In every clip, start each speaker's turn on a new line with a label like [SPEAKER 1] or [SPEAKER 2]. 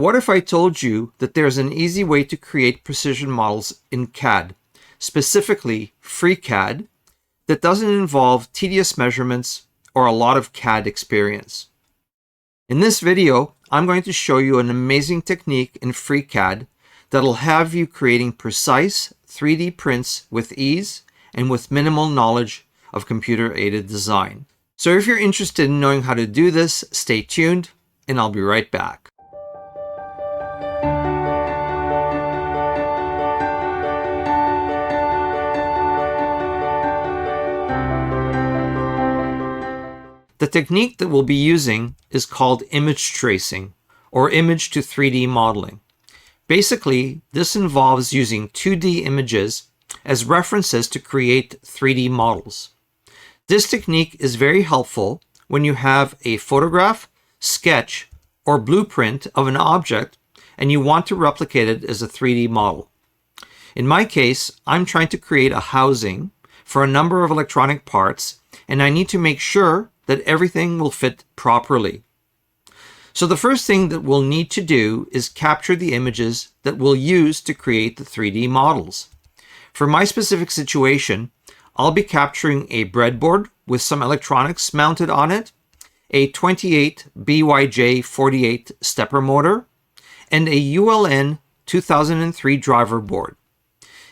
[SPEAKER 1] What if I told you that there's an easy way to create precision models in CAD, specifically FreeCAD, that doesn't involve tedious measurements or a lot of CAD experience? In this video, I'm going to show you an amazing technique in FreeCAD that'll have you creating precise 3D prints with ease and with minimal knowledge of computer-aided design. So if you're interested in knowing how to do this, stay tuned and I'll be right back. The technique that we'll be using is called image tracing, or image to 3D modeling. Basically, this involves using 2D images as references to create 3D models. This technique is very helpful when you have a photograph, sketch, or blueprint of an object and you want to replicate it as a 3D model. In my case, I'm trying to create a housing for a number of electronic parts, and I need to make sure that everything will fit properly. So the first thing that we'll need to do is capture the images that we'll use to create the 3D models. For my specific situation, I'll be capturing a breadboard with some electronics mounted on it, a 28 BYJ48 stepper motor, and a ULN 2003 driver board.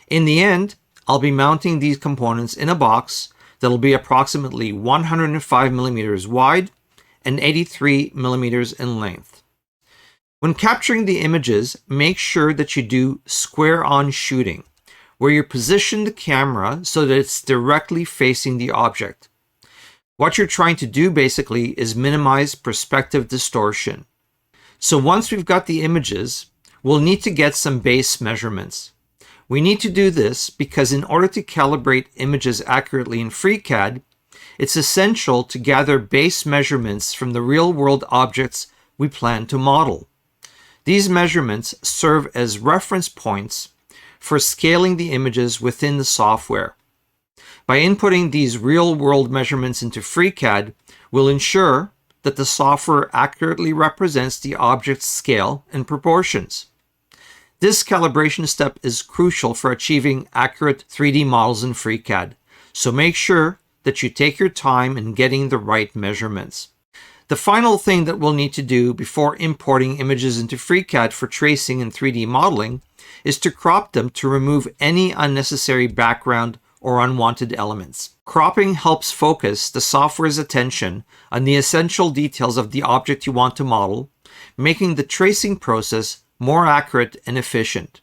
[SPEAKER 1] In the end, I'll be mounting these components in a box that'll be approximately 105 millimeters wide and 83 millimeters in length. When capturing the images, make sure that you do square-on shooting, where you position the camera so that it's directly facing the object. What you're trying to do basically is minimize perspective distortion. So once we've got the images, we'll need to get some base measurements. We need to do this because in order to calibrate images accurately in FreeCAD, it's essential to gather base measurements from the real-world objects we plan to model. These measurements serve as reference points for scaling the images within the software. By inputting these real-world measurements into FreeCAD, we'll ensure that the software accurately represents the object's scale and proportions. This calibration step is crucial for achieving accurate 3D models in FreeCAD, so make sure that you take your time in getting the right measurements. The final thing that we'll need to do before importing images into FreeCAD for tracing and 3D modeling is to crop them to remove any unnecessary background or unwanted elements. Cropping helps focus the software's attention on the essential details of the object you want to model, making the tracing process more accurate and efficient.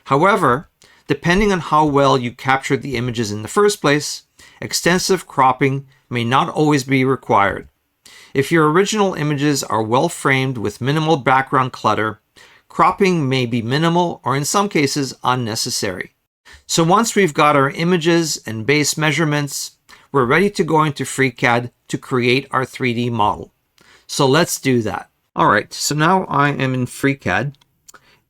[SPEAKER 1] However, depending on how well you captured the images in the first place, extensive cropping may not always be required. If your original images are well framed with minimal background clutter, cropping may be minimal or in some cases unnecessary. So once we've got our images and base measurements, we're ready to go into FreeCAD to create our 3D model. So let's do that. All right, so now I am in FreeCAD.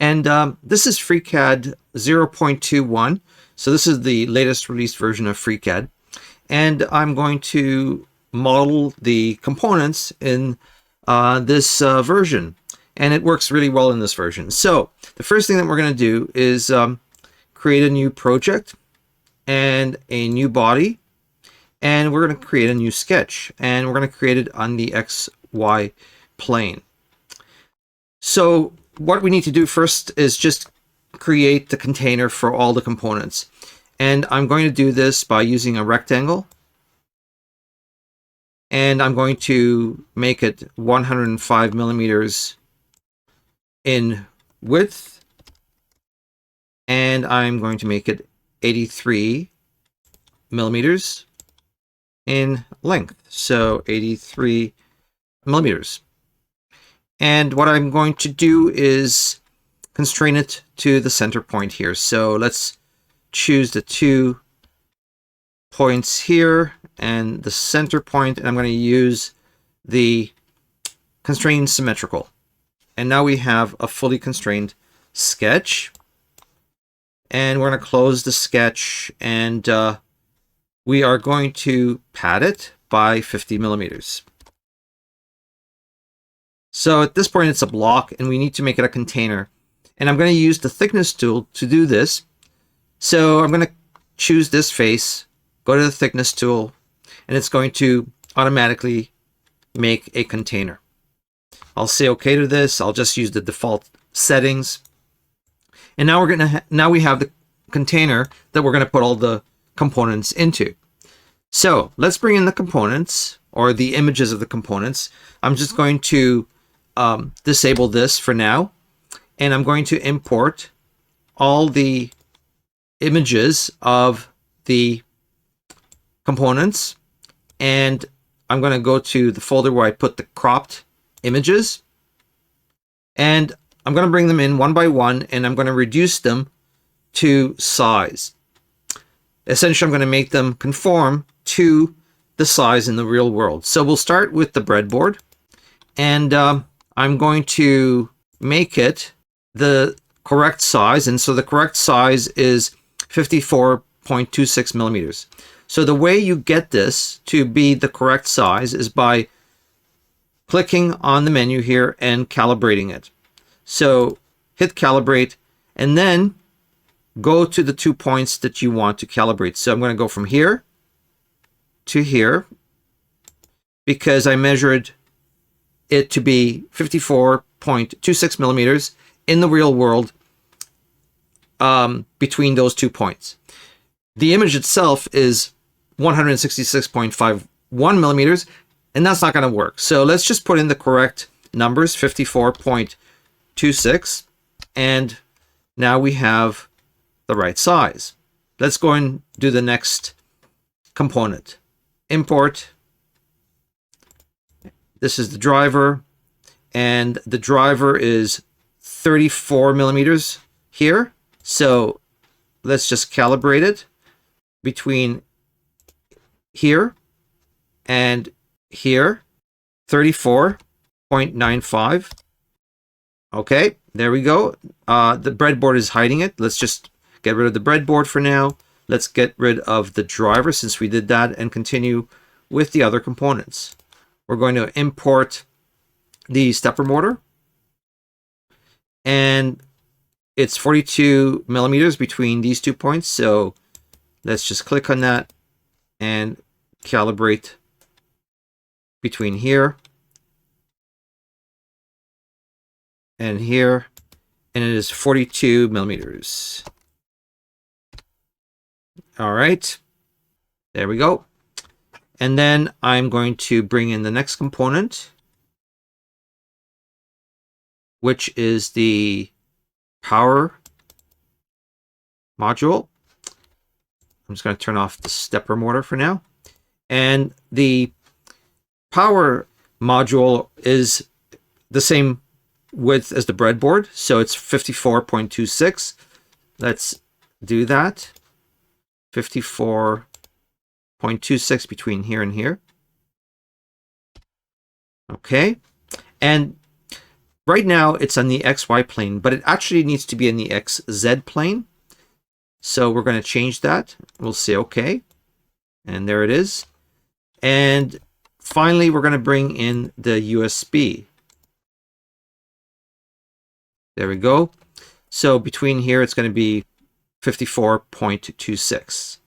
[SPEAKER 1] And this is FreeCAD 0.21. So this is the latest released version of FreeCAD. And I'm going to model the components in this version. And it works really well in this version. So the first thing that we're going to do is create a new project and a new body. And we're going to create a new sketch. And we're going to create it on the XY plane. So what we need to do first is just create the container for all the components. And I'm going to do this by using a rectangle. And I'm going to make it 105 millimeters in width. And I'm going to make it 83 millimeters in length. So 83 millimeters. And what I'm going to do is constrain it to the center point here. So let's choose the 2 points here and the center point, and I'm going to use the constrain symmetrical. And now we have a fully constrained sketch. And we're going to close the sketch, and we are going to pad it by 50 millimeters. So at this point, it's a block, and we need to make it a container. And I'm going to use the thickness tool to do this. So I'm going to choose this face, go to the thickness tool, and it's going to automatically make a container. I'll say OK to this. I'll just use the default settings. And now now we have the container that we're going to put all the components into. So let's bring in the components, or the images of the components. I'm just going to disable this for now, and I'm going to import all the images of the components, and I'm going to go to the folder where I put the cropped images, and I'm going to bring them in one by one, and I'm going to reduce them to size. Essentially, I'm going to make them conform to the size in the real world. So we'll start with the breadboard, and I'm going to make it the correct size. And so the correct size is 54.26 millimeters. So the way you get this to be the correct size is by clicking on the menu here and calibrating it. So hit calibrate, and then go to the 2 points that you want to calibrate. So I'm going to go from here to here, because I measured it to be 54.26 millimeters in the real world between those 2 points. The image itself is 166.51 millimeters, and that's not going to work. So let's just put in the correct numbers, 54.26, and now we have the right size. Let's go and do the next component. Import. This is the driver, and the driver is 34 millimeters here. So let's just calibrate it between here and here, 34.95. Okay, there we go. The breadboard is hiding it. Let's just get rid of the breadboard for now. Let's get rid of the driver since we did that, and continue with the other components. We're going to import the stepper motor, and it's 42 millimeters between these 2 points. So let's just click on that and calibrate between here and here, and it is 42 millimeters. All right, there we go. And then I'm going to bring in the next component, which is the power module. I'm just going to turn off the stepper motor for now. And the power module is the same width as the breadboard, so it's 54.26. Let's do that. 54.26 between here and here. Okay, and right now it's on the XY plane, but it actually needs to be in the XZ plane. So we're going to change that. We'll say OK, and there it is. And finally, we're going to bring in the USB. There we go. So between here, it's going to be 54.26.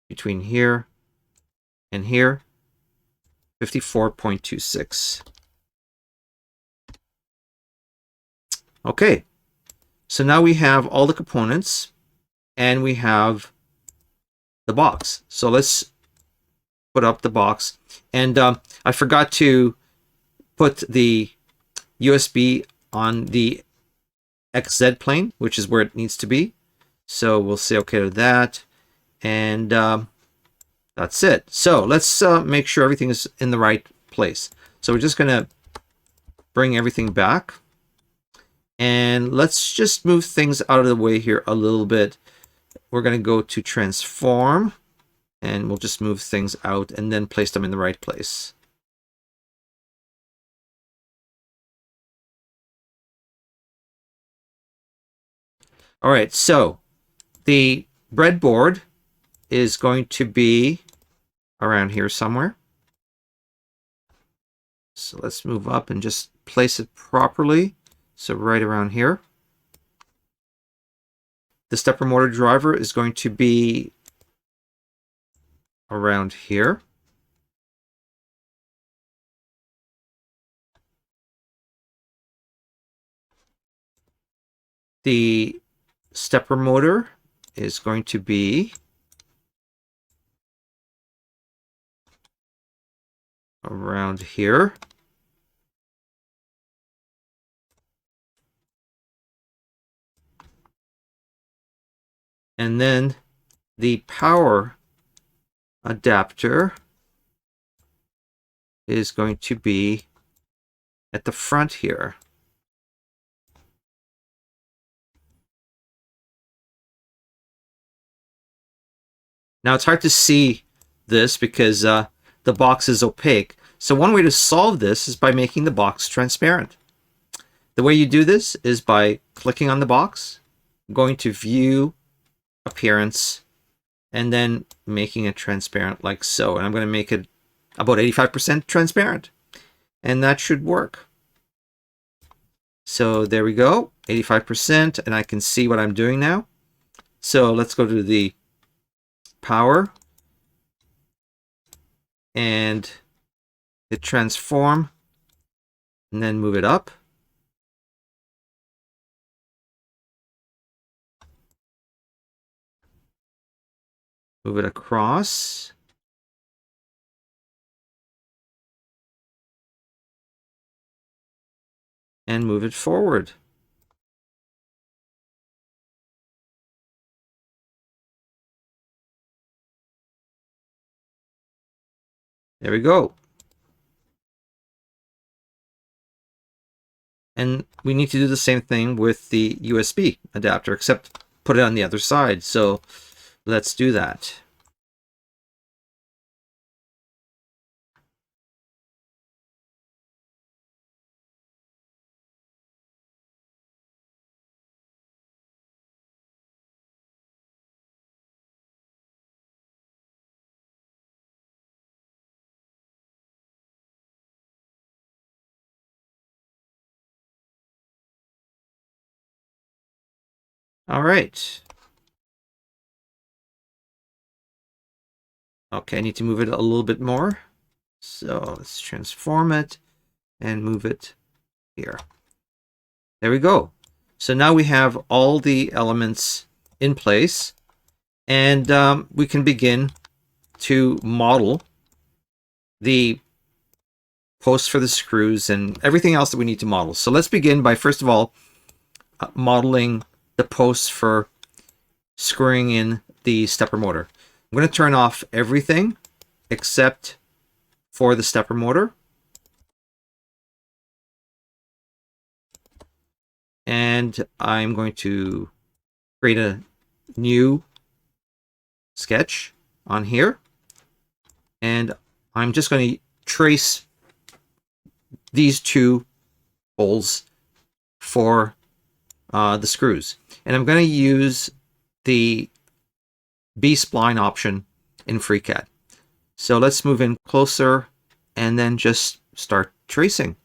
[SPEAKER 1] Between here and here, 54.26. Okay, so now we have all the components, and we have the box. So let's put up the box. And I forgot to put the USB on the XZ plane, which is where it needs to be. So we'll say OK to that. And that's it. So let's make sure everything is in the right place. So we're just going to bring everything back. And let's just move things out of the way here a little bit. We're going to go to transform, and we'll just move things out and then place them in the right place. All right, so the breadboard is going to be around here somewhere. So let's move up and just place it properly. So right around here. The stepper motor driver is going to be around here. The stepper motor is going to be around here. And then the power adapter is going to be at the front here. Now it's hard to see this because the box is opaque. So one way to solve this is by making the box transparent. The way you do this is by clicking on the box, going to View, Appearance, and then making it transparent like so. And I'm going to make it about 85% transparent. And that should work. So there we go, 85%, and I can see what I'm doing now. So let's go to the power and hit transform and then move it up. Move it across. And move it forward. There we go. And we need to do the same thing with the USB adapter, except put it on the other side. So let's do that. All right. Okay, I need to move it a little bit more. So let's transform it and move it here. There we go. So now we have all the elements in place, and we can begin to model the posts for the screws and everything else that we need to model. So let's begin by, first of all, modeling the posts for screwing in the stepper motor. I'm going to turn off everything except for the stepper motor. And I'm going to create a new sketch on here. And I'm just going to trace these two holes for the screws. And I'm going to use the B-spline option in FreeCAD. So let's move in closer and then just start tracing.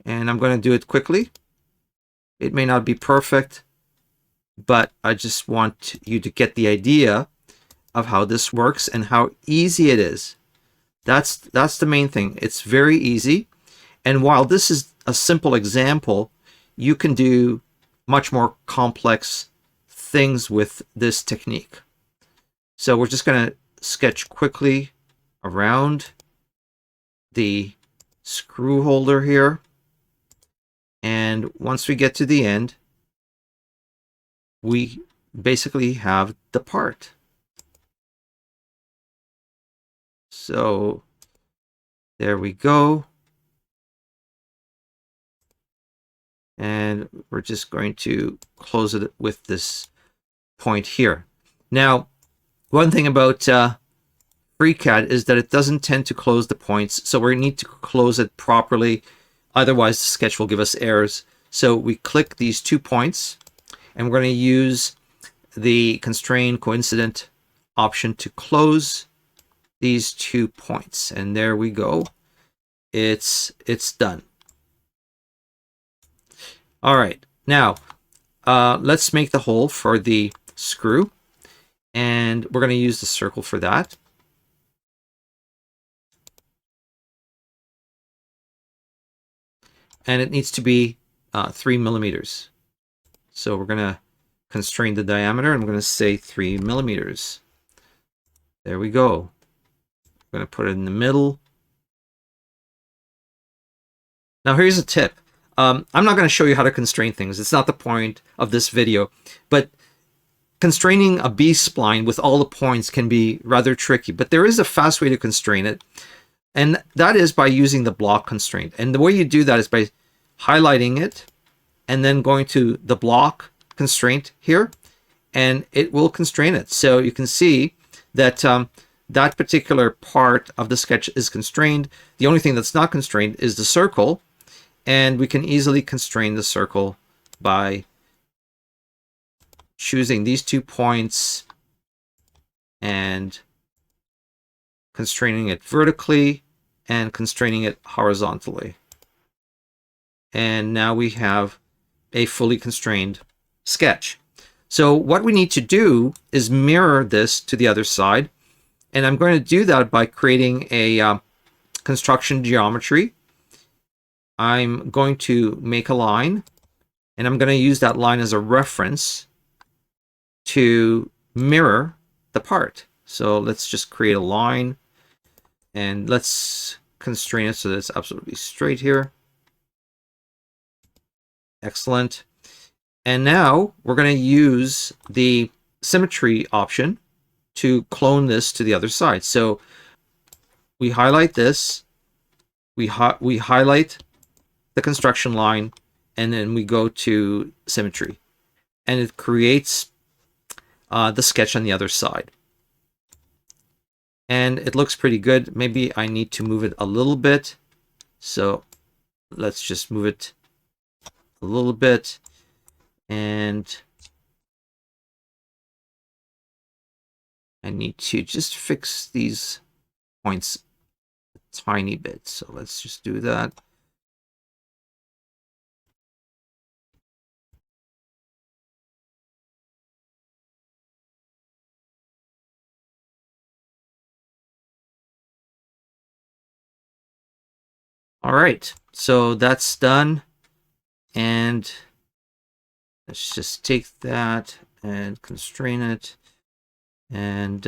[SPEAKER 1] And I'm going to do it quickly. It may not be perfect, but I just want you to get the idea of how this works and how easy it is. That's the main thing. It's very easy. And while this is a simple example, you can do much more complex things with this technique. So we're just going to sketch quickly around the screw holder here. And once we get to the end, we basically have the part. So there we go. And we're just going to close it with this point here. Now, one thing about FreeCAD is that it doesn't tend to close the points, so we need to close it properly. Otherwise, the sketch will give us errors. So we click these 2 points, and we're going to use the constrain coincident option to close these 2 points. And there we go. It's done. All right, now let's make the hole for the screw, and we're going to use the circle for that. And it needs to be 3 millimeters. So we're going to constrain the diameter, and I'm going to say 3 millimeters. There we go. I'm going to put it in the middle. Now here's a tip. I'm not going to show you how to constrain things. It's not the point of this video. But constraining a B-spline with all the points can be rather tricky. But there is a fast way to constrain it. And that is by using the block constraint. And the way you do that is by highlighting it and then going to the block constraint here, and it will constrain it. So you can see that that particular part of the sketch is constrained. The only thing that's not constrained is the circle, and we can easily constrain the circle by choosing these 2 points and constraining it vertically and constraining it horizontally. And now we have a fully constrained sketch. So what we need to do is mirror this to the other side. And I'm going to do that by creating a construction geometry. I'm going to make a line, and I'm going to use that line as a reference to mirror the part. So let's just create a line, and let's constrain it so that it's absolutely straight here. Excellent. And now we're going to use the symmetry option to clone this to the other side. So we highlight this, we highlight the construction line, and then we go to symmetry. And it creates the sketch on the other side. And it looks pretty good. Maybe I need to move it a little bit. So let's just move it a little bit. And I need to just fix these points a tiny bit. So let's just do that. All right, so that's done. And let's just take that and constrain it. And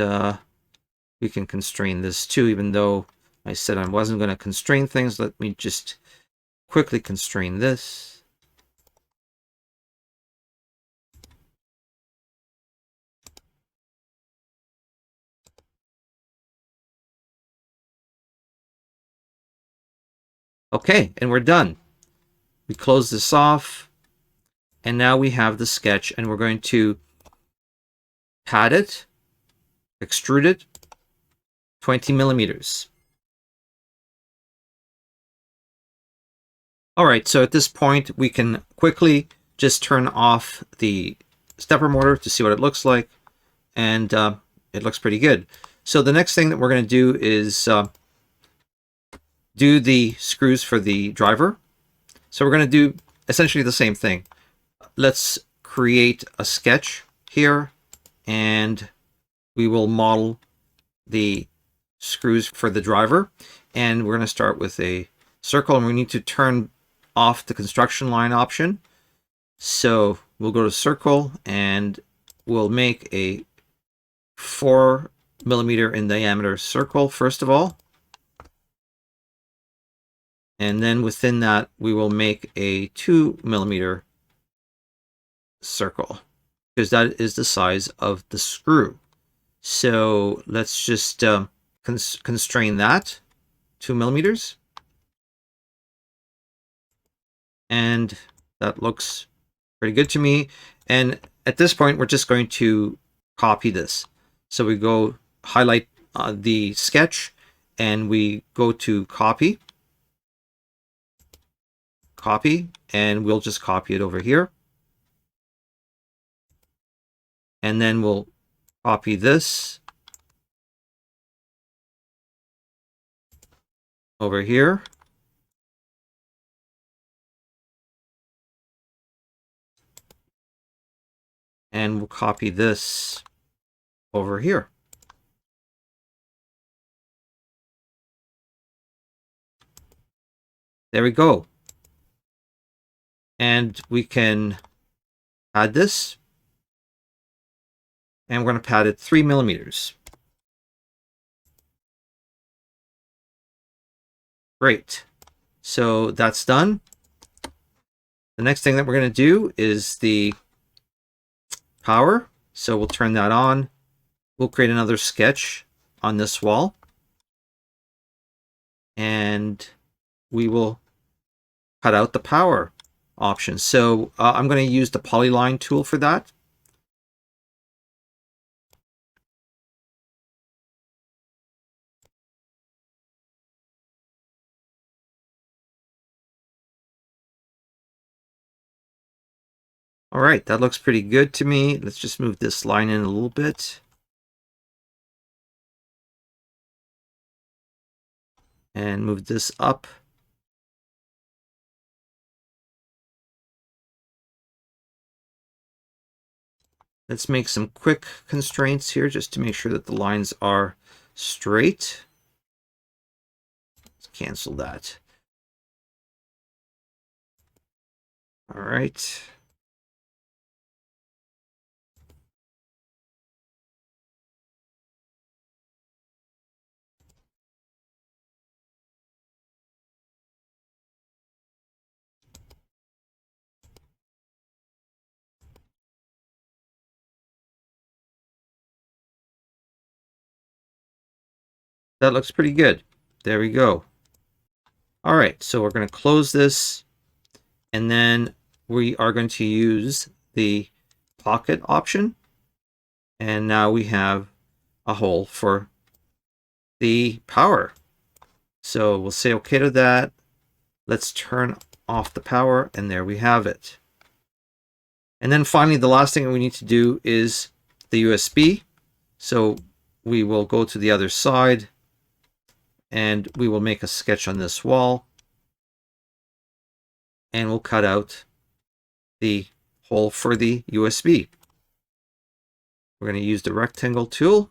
[SPEAKER 1] we can constrain this too, even though I said I wasn't going to constrain things. Let me just quickly constrain this. Okay, and we're done. We close this off, and now we have the sketch, and we're going to pad it, extrude it, 20 millimeters. All right, so at this point, we can quickly just turn off the stepper motor to see what it looks like, and it looks pretty good. So the next thing that we're going to do is do the screws for the driver. So we're going to do essentially the same thing. Let's create a sketch here, and we will model the screws for the driver. And we're going to start with a circle, and we need to turn off the construction line option. So we'll go to circle, and we'll make a 4 millimeter in diameter circle first of all. And then within that, we will make a 2 millimeter circle, because that is the size of the screw. So let's just constrain that 2 millimeters. And that looks pretty good to me. And at this point, we're just going to copy this. So we go highlight the sketch, and we go to copy, and we'll just copy it over here. And then we'll copy this, over here. And we'll copy this over here. There we go. And we can add this. And we're going to pad it 3 millimeters. Great. So that's done. The next thing that we're going to do is the power. So we'll turn that on. We'll create another sketch on this wall. And we will cut out the power option. So I'm going to use the polyline tool for that. All right, that looks pretty good to me. Let's just move this line in a little bit. And move this up. Let's make some quick constraints here just to make sure that the lines are straight. Let's cancel that. All right. That looks pretty good. There we go. All right, so we're going to close this, and then we are going to use the pocket option. And now we have a hole for the power. So we'll say okay to that. Let's turn off the power, and there we have it. And then finally, the last thing we need to do is the USB. So we will go to the other side, and we will make a sketch on this wall, and we'll cut out the hole for the USB. We're going to use the rectangle tool.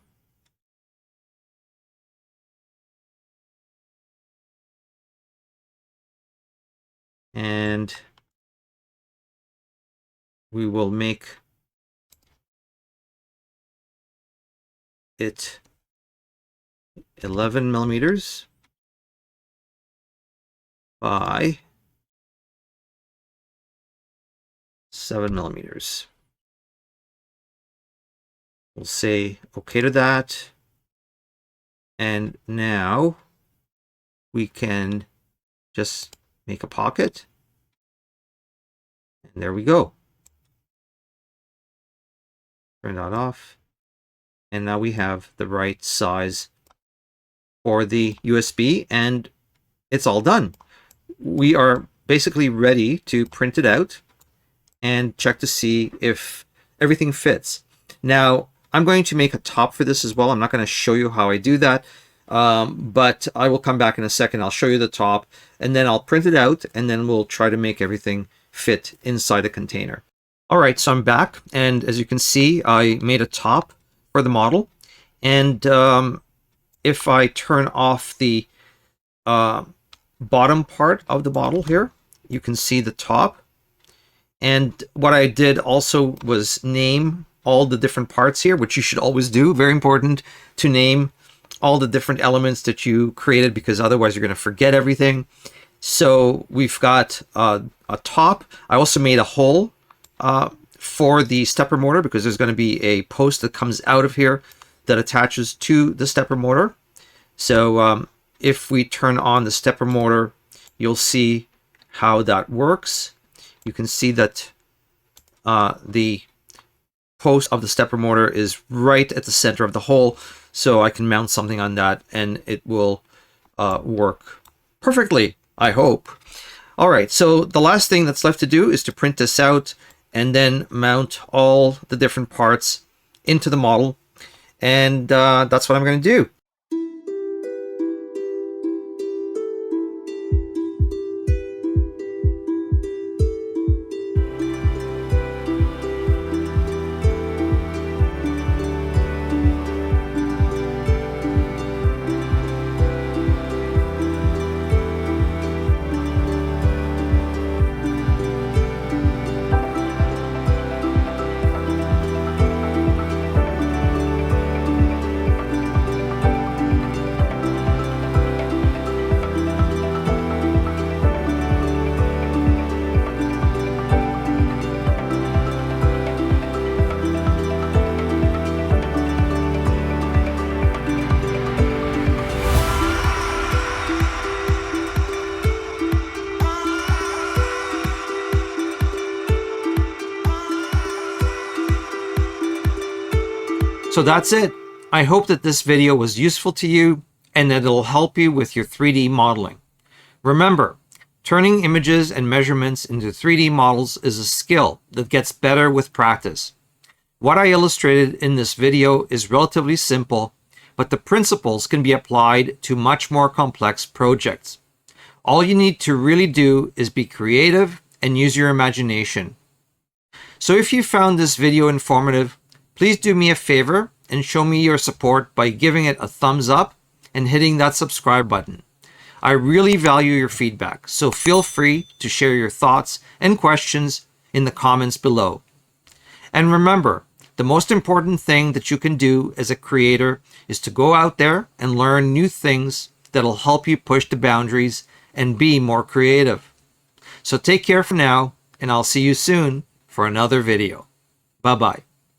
[SPEAKER 1] And we will make it 11 millimeters by 7 millimeters. We'll say okay to that. And now we can just make a pocket. And there we go. Turn that off. And now we have the right size for the USB, and it's all done. We are basically ready to print it out and check to see if everything fits. Now, I'm going to make a top for this as well. I'm not going to show you how I do that, but I will come back in a second. I'll show you the top, and then I'll print it out, and then we'll try to make everything fit inside a container. All right, so I'm back, and as you can see, I made a top for the model, and if I turn off the bottom part of the model here, you can see the top. And what I did also was name all the different parts here, which you should always do. Very important to name all the different elements that you created, because otherwise you're going to forget everything. So we've got a top. I also made a hole for the stepper motor, because there's going to be a post that comes out of here that attaches to the stepper motor. So if we turn on the stepper motor, you'll see how that works. You can see that the post of the stepper motor is right at the center of the hole, so I can mount something on that and it will work perfectly, I hope. All right, so the last thing that's left to do is to print this out and then mount all the different parts into the model, and that's what I'm going to do. So that's it. I hope that this video was useful to you and that it'll help you with your 3D modeling. Remember, turning images and measurements into 3D models is a skill that gets better with practice. What I illustrated in this video is relatively simple, but the principles can be applied to much more complex projects. All you need to really do is be creative and use your imagination. So if you found this video informative, please do me a favor and show me your support by giving it a thumbs up and hitting that subscribe button. I really value your feedback, so feel free to share your thoughts and questions in the comments below. And remember, the most important thing that you can do as a creator is to go out there and learn new things that'll help you push the boundaries and be more creative. So take care for now, and I'll see you soon for another video. Bye-bye.